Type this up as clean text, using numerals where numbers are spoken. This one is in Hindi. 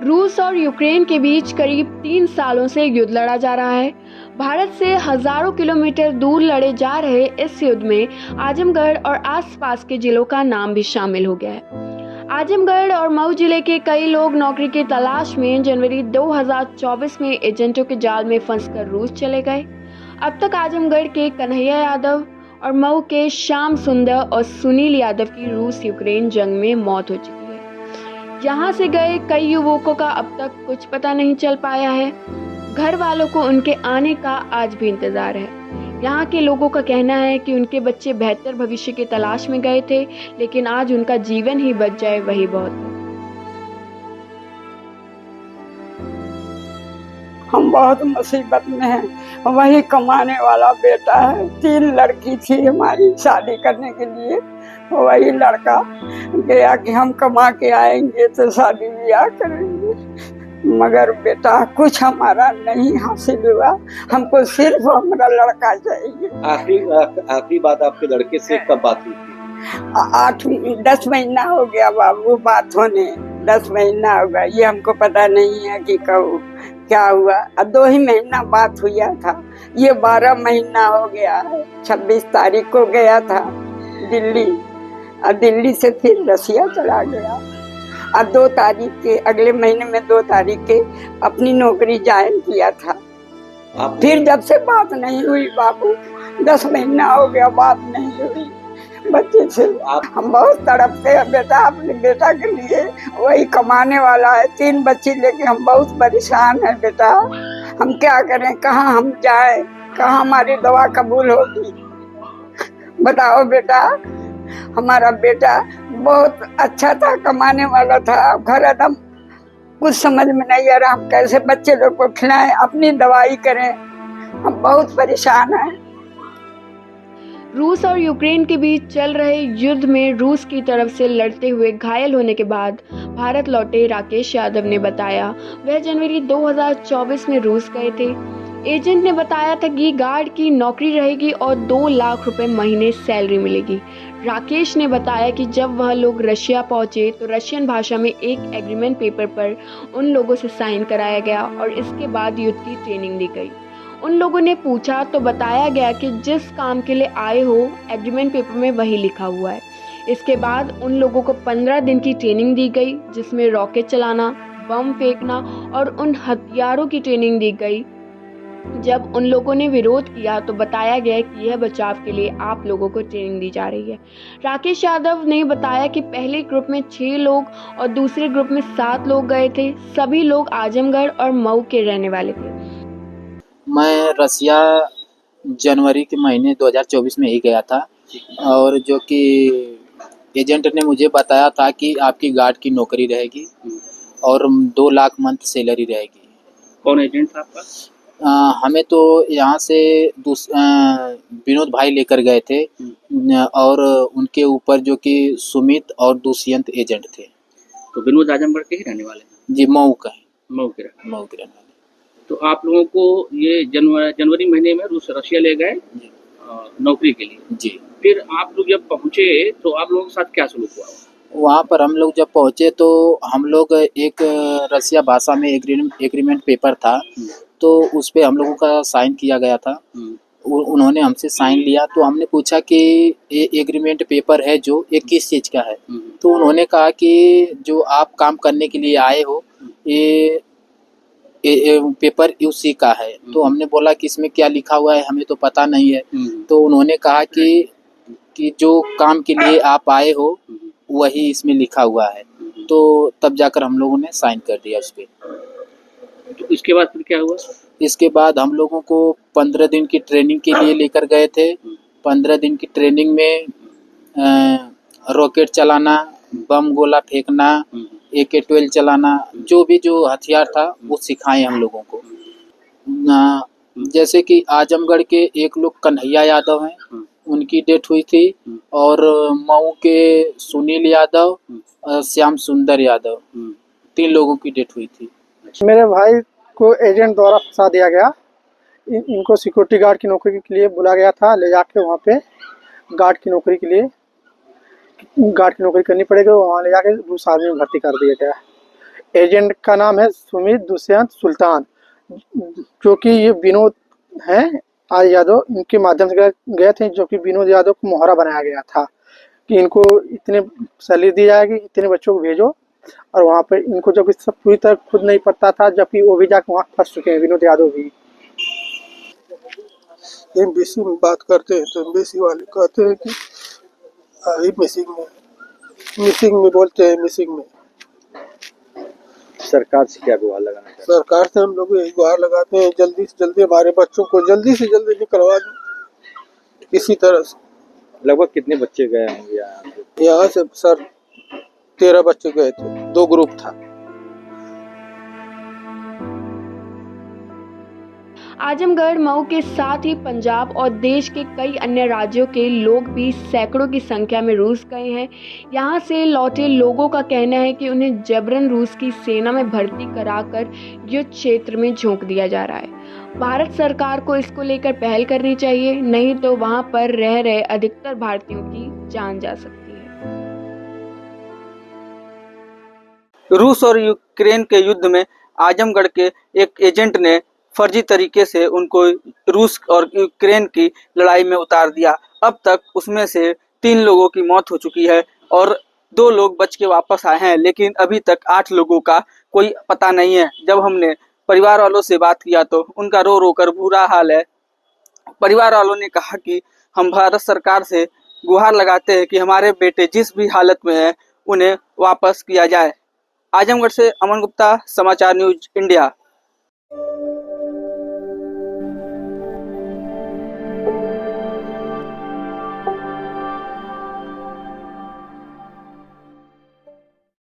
रूस और यूक्रेन के बीच करीब 3 सालों से युद्ध लड़ा जा रहा है। भारत से हजारों किलोमीटर दूर लड़े जा रहे इस युद्ध में आजमगढ़ और आसपास के जिलों का नाम भी शामिल हो गया है। आजमगढ़ और मऊ जिले के कई लोग नौकरी की तलाश में जनवरी 2024 में एजेंटों के जाल में फंसकर रूस चले गए। अब तक आजमगढ़ के कन्हैया यादव और मऊ के श्याम सुंदर और सुनील यादव की रूस यूक्रेन जंग में मौत हो चुकी है। यहाँ से गए कई युवकों का अब तक कुछ पता नहीं चल पाया है। घर वालों को उनके आने का आज भी इंतजार है। यहाँ के लोगों का कहना है कि उनके बच्चे बेहतर भविष्य की तलाश में गए थे, लेकिन आज उनका जीवन ही बच जाए वही बहुत है। हम बहुत मुसीबत में हैं। वही कमाने वाला बेटा है। 3 लड़की थी हमारी शादी करने के लिए। वही लड़का गया कि हम कमा के आएंगे तो शादी ब्याह करेंगे, मगर बेटा कुछ हमारा नहीं हासिल हुआ। हमको सिर्फ हमारा लड़का चाहिए। आखिरी बात आपके लड़के से कब बात हुई थी? 10 महीना हो गया बाबू बात होने। 10 महीना हो गया। ये हमको पता नहीं है कि कब क्या हुआ। 2 ही महीना बात हुआ था। ये 12 महीना हो गया है। 26 तारीख को गया था दिल्ली, और दिल्ली से फिर रसिया चला गया। और 2 तारीख के अगले महीने में 2 तारीख के अपनी नौकरी ज्वाइन किया था। फिर जब से बात नहीं हुई बाबू, 10 महीना हो गया बात नहीं हुई बच्चे से। हम बहुत तड़पते हैं बेटा, अपने बेटा के लिए। वही कमाने वाला है। 3 बच्चे लेके हम बहुत परेशान हैं बेटा। हम क्या करें, कहाँ हम जाएं, कहाँ हमारी दवा कबूल होगी, बताओ बेटा। हमारा बेटा बहुत अच्छा था, कमाने वाला था। घर एकदम कुछ समझ में नहीं आ रहा, हम कैसे बच्चे लोग को खिलाएं, अपनी दवाई करें। हम बहुत परेशान हैं। रूस और यूक्रेन के बीच चल रहे युद्ध में रूस की तरफ से लड़ते हुए घायल होने के बाद भारत लौटे राकेश यादव ने बताया वह जनवरी 2024 में रूस गए थे। एजेंट ने बताया था कि गार्ड की नौकरी रहेगी और 2 लाख रुपए महीने सैलरी मिलेगी। राकेश ने बताया कि जब वह लोग रशिया पहुंचे तो रशियन भाषा में एक एग्रीमेंट पेपर पर उन लोगों से साइन कराया गया और इसके बाद युद्ध की ट्रेनिंग दी गई। उन लोगों ने पूछा तो बताया गया कि जिस काम के लिए आए हो एग्रीमेंट पेपर में वही लिखा हुआ है। इसके बाद उन लोगों को 15 दिन की ट्रेनिंग दी गई, जिसमें रॉकेट चलाना, बम फेंकना और उन हथियारों की ट्रेनिंग दी गई। जब उन लोगों ने विरोध किया तो बताया गया कि यह बचाव के लिए आप लोगों को ट्रेनिंग दी जा रही है। राकेश यादव ने बताया कि पहले ग्रुप में 6 लोग और दूसरे ग्रुप में 7 लोग गए थे। सभी लोग आजमगढ़ और मऊ के रहने वाले थे। मैं रसिया जनवरी के महीने 2024 में ही गया था, और जो कि एजेंट ने मुझे बताया था कि आपकी गार्ड की नौकरी रहेगी और 2 लाख मंथ सैलरी रहेगी। कौन एजेंट था आपका? हमें तो यहाँ से विनोद भाई लेकर गए थे, और उनके ऊपर जो कि सुमित और दुष्यंत एजेंट थे। तो विनोद आजमगढ़ के ही रहने वाले थे? जी, मऊ के रहने वाले। तो आप लोगों को ये जनवरी महीने में रशिया ले गए नौकरी के लिए? जी। फिर आप लोग जब पहुँचे तो आप लोगों के साथ क्या सलूक हुआ? वहाँ पर हम लोग जब पहुँचे तो हम लोग एक रसिया भाषा में एग्रीमेंट पेपर था, तो उस पे हम लोगों का साइन किया गया था। उन्होंने हमसे साइन लिया तो हमने पूछा कि ये एग्रीमेंट पेपर है जो ये किस चीज़ का है। तो उन्होंने कहा कि जो आप काम करने के लिए आए हो ये पेपर उसी का है। तो हमने बोला कि इसमें क्या लिखा हुआ है, हमें तो पता नहीं है। तो उन्होंने कहा कि जो काम के लिए आप आए हो वही इसमें लिखा हुआ है। तो तब जाकर हम लोगों ने साइन कर दिया उस पे। तो इसके बाद फिर क्या हुआ? इसके बाद हम लोगों को 15 दिन की ट्रेनिंग के लिए लेकर गए थे। 15 दिन की ट्रेनिंग में रॉकेट चलाना, बम गोला फेंकना, AK-12 चलाना, जो हथियार था वो सिखाए हम लोगों को। जैसे कि आजमगढ़ के एक लोग कन्हैया यादव हैं, उनकी डेथ हुई थी, और मऊ के सुनील यादव, श्याम सुंदर यादव, 3 लोगों की डेथ हुई थी। मेरे भाई को एजेंट द्वारा फंसा दिया गया। इनको सिक्योरिटी गार्ड की नौकरी के लिए बुला गया था। ले जाके वहाँ पे गार्ड की नौकरी के लिए गार्ड की नौकरी करनी पड़ेगी। वहाँ ले जाके रूस आर्मी में भर्ती कर दिया गया। एजेंट का नाम है सुमित दुष्यंत सुल्तान, जो कि ये विनोद हैं आज यादव, इनके माध्यम से गए थे, जो कि विनोद यादव को मोहरा बनाया गया था कि इनको इतने सैलरी दी जाएगी, इतने बच्चों को भेजो। और वहाँ पे इनको जब सब पूरी तरह खुद नहीं पता था, जबकि वो भी जाकर वहाँ फंस चुके हैं, विनोद यादव भी। एमबीसी में बात करते हैं तो एमबीसी वाले कहते हैं कि मिसिंग में बोलते हैं, मिसिंग में। सरकार से क्या गुहार लगाना चाहिए? सरकार से हम लोग यही गुहार लगाते हैं, जल्दी से जल्दी हमारे बच्चों को जल्दी से जल्दी निकलवा दो किसी तरह से। लगभग कितने बच्चे गए होंगे यहाँ से? सर 13 बच्चे गए थे, 2 ग्रुप था। आजमगढ़, मऊ के साथ ही पंजाब और देश के कई अन्य राज्यों के लोग भी सैकड़ों की संख्या में रूस गए हैं। यहाँ से लौटे लोगों का कहना है कि उन्हें जबरन रूस की सेना में भर्ती कराकर युद्ध क्षेत्र में झोंक दिया जा रहा है। भारत सरकार को इसको लेकर पहल करनी चाहिए, नहीं तो वहाँ पर रह रहे अधिकतर भारतीयों की जान जा सकती है। रूस और यूक्रेन के युद्ध में आजमगढ़ के एक एजेंट ने फर्जी तरीके से उनको रूस और यूक्रेन की लड़ाई में उतार दिया। अब तक उसमें से 3 लोगों की मौत हो चुकी है और 2 लोग बच के वापस आए हैं, लेकिन अभी तक 8 लोगों का कोई पता नहीं है। जब हमने परिवार वालों से बात किया तो उनका रो रो कर बुरा हाल है। परिवार वालों ने कहा कि हम भारत सरकार से गुहार लगाते हैं कि हमारे बेटे जिस भी हालत में हैं उन्हें वापस किया जाए। आजमगढ़ से अमन गुप्ता, समाचार न्यूज इंडिया।